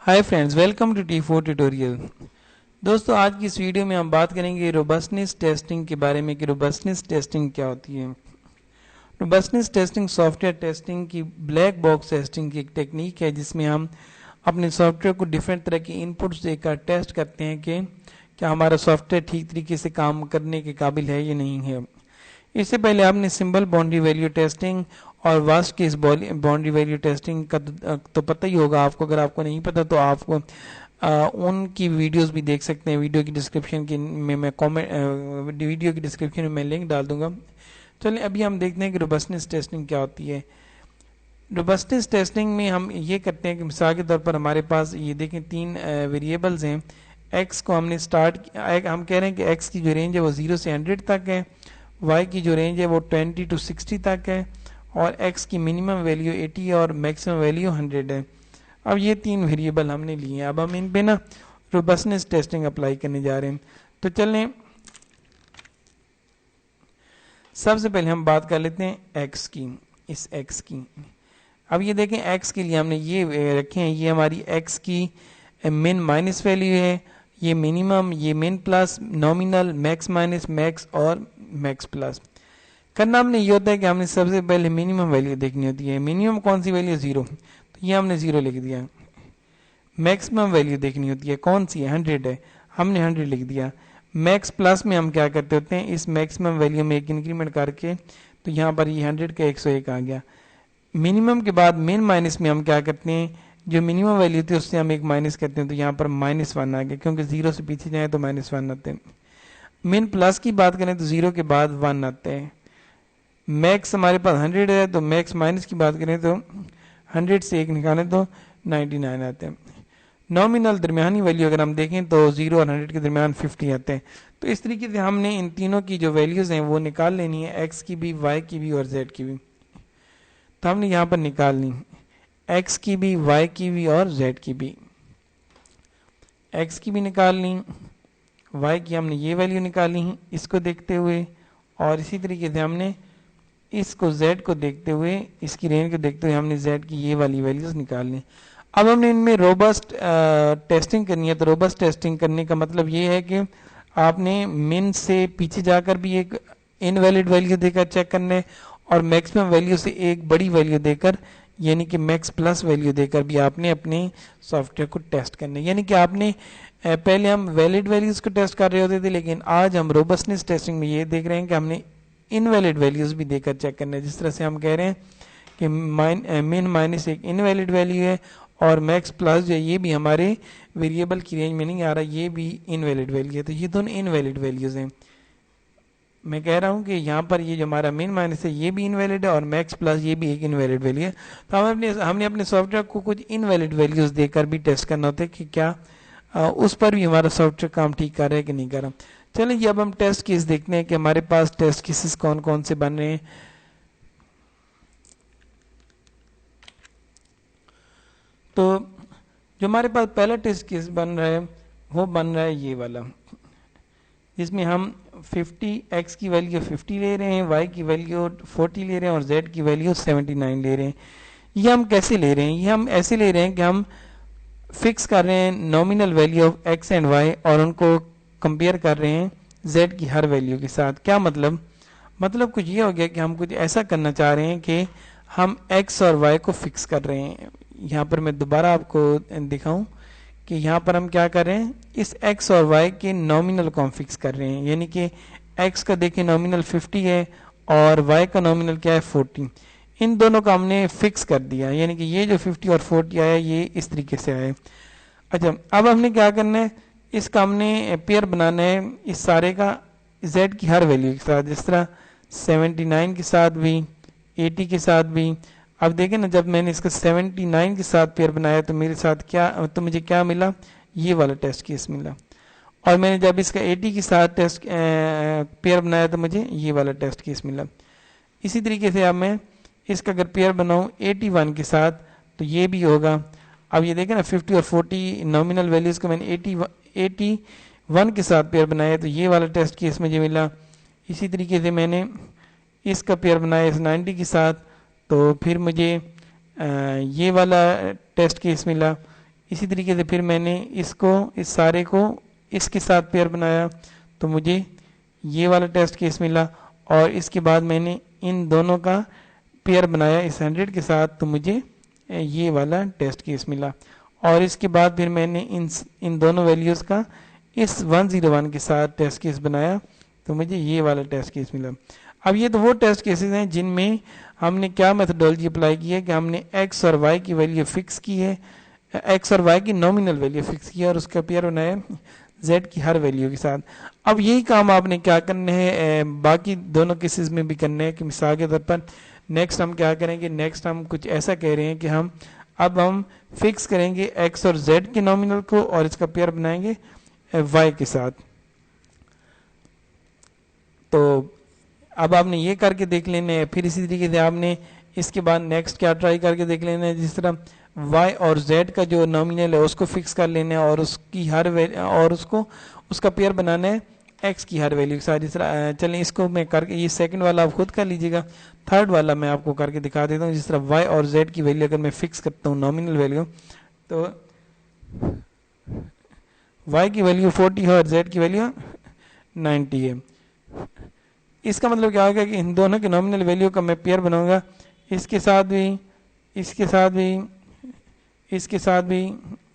Hi friends, welcome to T4 tutorial. दोस्तों, आज की इस वीडियो में हम बात करेंगे रोबस्टनेस टेस्टिंग के बारे में कि रोबस्टनेस टेस्टिंग क्या होती है। रोबस्टनेस टेस्टिंग सॉफ्टवेयर टेस्टिंग की ब्लैक बॉक्स टेस्टिंग की एक टेक्निक है जिसमें हम अपने सॉफ्टवेयर को डिफरेंट तरह के इनपुट्स देकर टेस्ट करते हैं कि क्या हमारा सॉफ्टवेयर ठीक तरीके से काम करने के काबिल है या नहीं है। इससे पहले आपने सिंबल बाउंड्री वैल्यू टेस्टिंग और vast case boundary value testing का तो पता ही होगा आपको। अगर आपको नहीं पता तो आपको उनकी वीडियोस भी देख सकते हैं। वीडियो की डिस्क्रिप्शन की में मैं कमेंट वीडियो की डिस्क्रिप्शन में मैं लिंक डाल दूंगा। चलिए अभी हम देखते हैं कि रोबस्टनेस टेस्टिंग क्या होती है। रोबस्टनेस टेस्टिंग में हम ये करते हैं कि मिसाल के तौर पर हमारे पास ये देखें तीन वेरिएबल्स हैं। एक्स को हमने हम कह रहे हैं कि एक्स की जो रेंज है वो 0 से 100 तक है, वाई की जो रेंज है वो 20 to 60 तक है और x की मिनिमम वैल्यू 80 और मैक्सिमम वैल्यू 100 है। अब ये तीन वेरिएबल हमने लिए हैं। अब हम इन पे ना रोबस्टनेस टेस्टिंग अप्लाई करने जा रहे हैं। तो चलें, सबसे पहले हम बात कर लेते हैं x की, इस x की। अब ये देखें x के लिए हमने ये रखे हैं, ये हमारी x की मिन माइनस वैल्यू है, ये मिनिमम, ये मिन plus, nominal, max minus, max और मैक्स प्लस। करना हमने ये होता है कि हमने सबसे पहले मिनिमम वैल्यू देखनी होती है। मिनिमम कौन सी वैल्यू? 0, तो ये हमने 0 लिख दिया। मैक्सिमम वैल्यू देखनी होती है, कौन सी है? 100 है, हमने 100 लिख दिया। मैक्स प्लस में हम क्या करते होते हैं, इस मैक्सिमम वैल्यू में एक इंक्रीमेंट करके तो यहाँ पर ये 100 का 101 आ गया। मिनिमम के बाद मिन माइनस में हम क्या करते हैं, जो मिनिमम वैल्यू थी उससे हम एक माइनस करते हैं तो यहाँ पर -1 आ गया, क्योंकि 0 से पीछे जाए तो -1 आते हैं। मिन प्लस की बात करें तो 0 के बाद 1 आते हैं। मैक्स हमारे पास 100 है तो मैक्स माइनस की बात करें तो 100 से 1 निकालें तो 99 आते हैं। नॉमिनल दरमियानी वैल्यू अगर हम देखें तो 0 और 100 के दरमियान 50 आते हैं। तो इस तरीके से हमने इन तीनों की जो वैल्यूज़ हैं वो निकाल लेनी है, एक्स की भी, वाई की भी और जेड की भी। तो हमने यहाँ पर निकालनी एक्स की भी, वाई की भी और जेड की भी। एक्स की भी निकालनी, वाई की हमने ये वैल्यू निकाली इसको देखते हुए, और इसी तरीके से हमने इसको z को देखते हुए, इसकी रेंज को देखते हुए हमने z की ये वाली वैल्यूज निकालनी। अब हमने इनमें रोबस्ट टेस्टिंग करनी है। तो रोबस्ट टेस्टिंग करने का मतलब ये है कि आपने मिन से पीछे जाकर भी एक इनवैलिड वैल्यू देकर चेक करने और मैक्सिमम वैल्यू से एक बड़ी वैल्यू देकर, यानी कि मैक्स प्लस वैल्यू देकर भी आपने अपने सॉफ्टवेयर को टेस्ट करना है। यानी कि आपने पहले हम वैलिड वैल्यूज को टेस्ट कर रहे होते थे, लेकिन आज हम रोबस्टनेस टेस्टिंग में ये देख रहे हैं कि हमने इनवैलिड वैल्यूज भी देकर चेक करना है। जिस तरह से हम कह रहे हैं कि मिन माइनस एक इनवैलिड वैल्यू है और मैक्स प्लस जो है ये भी हमारे वेरिएबल की रेंज में नहीं आ रहा, ये भी इनवैलिड वैल्यू है। तो ये दोनों इनवैलिड वैल्यूज हैं। मैं कह रहा हूँ कि यहाँ पर ये जो हमारा मिन माइनस है ये भी इनवैलिड है और मैक्स प्लस ये भी एक इनवैलिड वैल्यू है। तो हमने अपने सॉफ्टवेयर को कुछ इनवैलिड वैल्यूज देकर भी टेस्ट करना होता है कि क्या उस पर भी हमारा सॉफ्टवेयर काम ठीक कर रहा है कि नहीं कर रहा। चलिए अब हम टेस्ट केस देखते हैं कि हमारे पास टेस्ट केसेस कौन कौन से बन रहे हैं। तो जो हमारे पास पहला टेस्ट केस बन रहा है वो बन रहा है ये वाला, जिसमें हम 50 x की वैल्यू 50 ले रहे हैं, y की वैल्यू 40 ले रहे हैं और z की वैल्यू 79 ले रहे हैं। ये हम कैसे ले रहे हैं? ये हम ऐसे ले रहे हैं कि हम फिक्स कर रहे हैं nominal value of x and y और उनको कंपेयर कर रहे हैं z की हर वैल्यू के साथ। क्या मतलब कुछ ये हो गया कि हम कुछ ऐसा करना चाह रहे हैं कि हम x और y को फिक्स कर रहे हैं। यहाँ पर मैं दोबारा आपको दिखाऊं कि यहाँ पर हम क्या कर रहे हैं, इस x और y के नॉमिनल को हम फिक्स कर रहे हैं। यानी कि x का देखिए नॉमिनल 50 है और y का नॉमिनल क्या है 40। इन दोनों का हमने फिक्स कर दिया, यानी कि ये जो 50 और 40 आया ये इस तरीके से आया। अच्छा, अब हमने क्या करना है, इसका हमने पेयर बनाना है इस सारे का z की हर वैल्यू के साथ, जिस तरह 79 के साथ भी, 80 के साथ भी। अब देखें ना, जब मैंने इसका 79 के साथ पेयर बनाया तो मेरे साथ मुझे क्या मिला, ये वाला टेस्ट केस मिला। और मैंने जब इसका 80 के साथ टेस्ट पेयर बनाया तो मुझे ये वाला टेस्ट केस मिला। इसी तरीके से अब मैं इसका अगर पेयर बनाऊँ 81 के साथ तो ये भी होगा। अब ये देखें ना, 50 और 40 नॉमिनल वैल्यूज़ को मैंने 81 के साथ पेयर बनाया तो ये वाला टेस्ट केस मुझे मिला। इसी तरीके से मैंने इसका पेयर बनाया इस 90 के साथ तो फिर मुझे ये वाला टेस्ट केस मिला। اسی طریقے سے پھر میں نے اس سارے کو اس کے ساتھ پیئر بنایا تو مجھے یہ والا ٹیسٹ کیس ملا، اور اس کے بعد میں نے ان دونوں کا پیئر بنایا اس 100 کے ساتھ تو مجھے یہ والا ٹیسٹ کیس ملا، اور اس کے بعد پھر میں نے ان دونوں ویلیوز کا اس 101 کے ساتھ ٹیسٹ کیس بنایا تو مجھے یہ والا ٹیسٹ کیس ملا۔ اب یہ تو وہ ٹیسٹ کیسز ہیں جن میں ہم نے کیا میتھڈولوجی اپلائی کی ہے کہ ہم نے ایکس اور وائی کی ویلیو فکس کی ہے، ایکس اور وائی کی نومینل ویلیو فکس کی ہے، اور اس کا پیئر بنایا زیڈ کی ہر ویلیو کے ساتھ۔ اب یہی کام آپ نے کیا کرنا ہے باقی دونوں کیسز میں بھی کرنا ہے، کہ مثال کے طور پر نیکسٹ ہم کیا کریں گے، نیکسٹ ہم کچھ ایسا کہہ رہے ہیں کہ ہم فکس کریں گے ایکس اور زیڈ کے نومینل کو، اور اس کا پیئر بنائیں گے وائی کے ساتھ۔ تو اب آپ نے یہ کر کے دیکھ لینا ہے، پھر اسی طریقے سے آپ نے اس کے بعد نیکسٹ کیا ٹرائی کر کے دیکھ لینا ہے، جس طرح وائی اور زیڈ کا جو نومینل ہے اس کو فکس کر لینا ہے، اور اس کی اور اس کا پیئر بنانا ہے ایکس کی ہر ویلیو کے ساتھ۔ جس طرح چلیں اس کو میں کر کے، یہ سیکنڈ والا آپ خود کر لیجیے گا، تھرڈ والا میں آپ کو کر کے دکھا دیتا ہوں۔ جس طرح وائی اور زیڈ کی ویلیو اگر میں فکس کرتا ہوں نومینل ویلیو، تو وائی کی ویلیو 40 ہے اور زیڈ کی ویلیو 90 ہے۔ اس کا مطلب کیا ہوگا کہ ان دونوں کے نومینل ویلیو کا میں پیئر بناؤں گا، اس کے ساتھ بھی، اس کے ساتھ بھی، اس کے ساتھ بھی،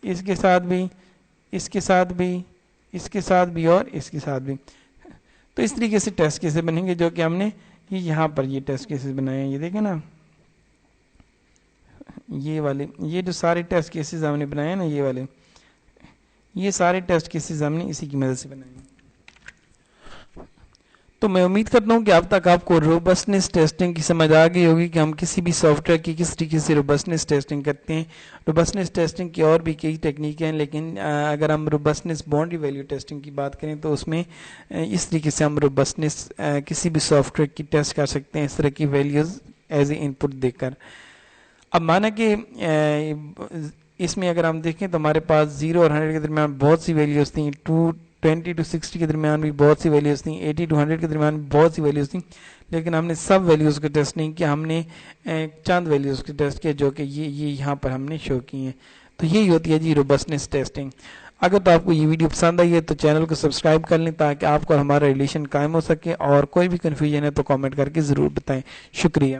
اس کے ساتھ بھی، اس کے ساتھ بھی، اس کے ساتھ بھی، اور اس کے ساتھ بھی۔ تو اس طریقے سے ٹیسٹ کیسز بنیں گے جو کہ ہم نے یہاں پر یہ ٹیسٹ کیسز بنائے ہیں، یہ دیکھیں نا، یہ والے، یہ جو سارے ٹیسٹ کیسز ہم نے بنائے ہیں نا، یہ والے، یہ سارے ٹیسٹ کیسز ہم نے اسی کی مدد سے بنائے ہیں۔ تو میں امید کرتا ہوں کہ اب تک آپ کو روبسٹنس ٹیسٹنگ کی سمجھ آ گئی ہوگی کہ ہم کسی بھی سافٹ ویئر کی کس طریقے سے روبسٹنس ٹیسٹنگ کرتے ہیں۔ روبسٹنس ٹیسٹنگ کی اور بھی کئی ٹیکنیکیں ہیں، لیکن اگر ہم روبسٹنس باؤنڈری ویلیو ٹیسٹنگ کی بات کریں تو اس میں اس طریقے سے ہم روبسٹنس کسی بھی سافٹ ویئر کی ٹیسٹ کر سکتے ہیں، اس طرح کی ویلیوز ایز اے ان پٹ دے کر۔ اب مانا کہ اس میں اگر ہم دیکھیں تو ہمارے پاس 0 اور 100 کے درمیان بہت سی ویلیوز تھیں، 20 to 60 کے درمیان بھی بہت سی ویلیوز تھیں، 80 to 100 کے درمیان بھی بہت سی ویلیوز تھیں، لیکن ہم نے سب ویلیوز کو ٹیسٹ نہیں کیا، ہم نے چند ویلیوز کو ٹیسٹ کیا جو کہ یہ یہاں پر ہم نے شو کی ہیں۔ تو یہی ہوتی ہے جی روبسٹنس ٹیسٹنگ۔ اگر تو آپ کو یہ ویڈیو پسند آئی ہے تو چینل کو سبسکرائب کر لیں تاکہ آپ کو ہمارا ریلیشن قائم ہو سکے، اور کوئی بھی کنفیوژن ہے تو کامنٹ کر کے ضرور بتائیں۔ شکریہ۔